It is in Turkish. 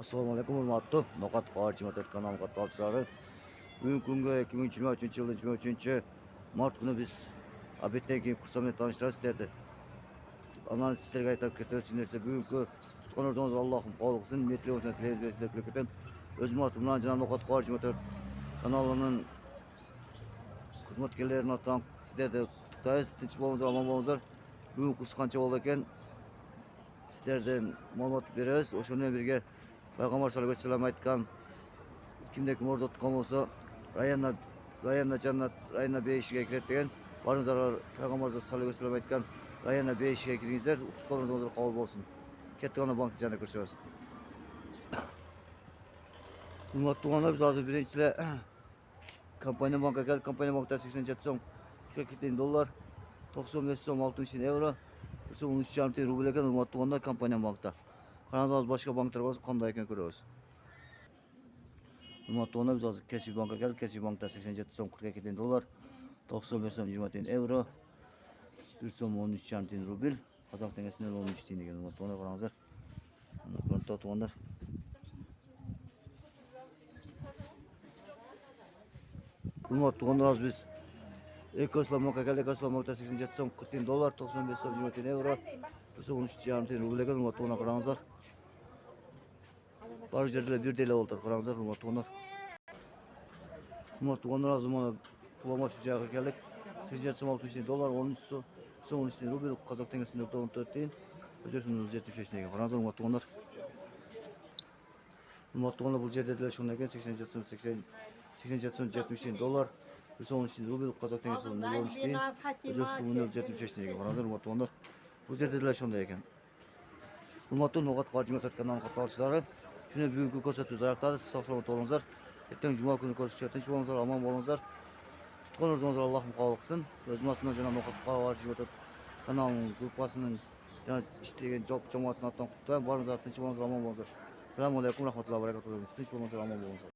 Assalomu alaykum hurmatli Noqat Qori 24 kanal qatnashchilari. Bugungi kunga 2023-yil 23-mart kuni biz obeddan keyin kurslarni tanishtiramiz derdi. Anan sizlarga aytib ketishim narsa bugungi tutgan o'zingiz Allohim qabul qilsin. Metli bo'lsin, televizor ko'rib o'zim atim bilan janob Noqat Qori 24 kanalining xizmatkorlarini atan sizlarni qutluymiz. Tinch bo'linglar, omon bo'linglar. Bugun kurs qancha bo'ldi ekan? Sizlerden ma'lumot beramiz. O'shundan birga Payg'ambar sallallohu alayhi vasallam aytgan kimda kim orzu tutgan bo'lsa rayonda jannat rayonda beshiga kiradi degan. Baringizlar Payg'ambar sallallohu alayhi vasallam aytgan rayonda beshiga kiringizlar, tutganingizlar qabul bo'lsin. Kattagina bank jannat ko'rishamiz. Hurmatli tuğanlar, biz hozir birinchilar kompaniya banka keldi. Kompaniya bankda 87 so'm, 42 dollar, 95 so'm, 60 euro. 13,5 rubl ekan hurmatli tuğanlar kompaniya bankda. Qarangizlar boshqa banklar bo'lsa qanday ekan ko'ramiz. Hurmatli tuğanlar, biz hozir Kashiy banka keldik. Kashiy bankda 87 so'm, 42 dollar, 95 so'm, 20 euro, 1 so'm 13,5 rubl. Qozoq tengasidan 13 tiyin degan hurmatli tuğanlar, qarangizlar. Hurmatli tuğanlar. Hurmatli tuğanlar, hozir biz Ekoslam banka keldik. Ekoslam bankda 87 so'm, 40 dollar, 95 so'm, 20 euro, 1 so'm 13,5 rubl ekan hurmatli tuğanlar, qarangizlar. Var yerler bir deli oldu karanlıklar hurmatli tuğanlar. Hurmatli tuğanlar, hozir mana pulama shu joyga keldik. 87 dollar, 13 so'm, 13 rubl, qozoq tengasidan 14 tiyin, o'zbekiston 75 degan. Qarangizlar hurmatli tuğanlar. Hurmatli tuğanlar, bu yerdagilar shunday ekan 87 so'm 70 dollar, 1 so'm 13 rubl, qozoq tengasidan 13 tiyin, o'zbekiston 75 degan. Qarangizlar hurmatli tuğanlar. Bu yerdagilar shunday ekan. Hurmatli Noqat Qori 24 kanal qatnashchilari, shuni bugungi ko'rsatuv oyoqladi. Sog' salomat bo'linglar. Ertaga juma kuni ko'rishga tinch bo'linglar, omon bo'linglar. Tutgan o'zingizni Allohim qabul qilsin. O'zim atimdan janob Noqat Qori 24 kanalining gruppasining ishlagan jamoatini atdan qutlayman. Boringlar, tinch bo'linglar, omon bo'linglar. Assalomu alaykum, rahmatullohi va barakatuh. Tinch bo'linglar, omon bo'linglar.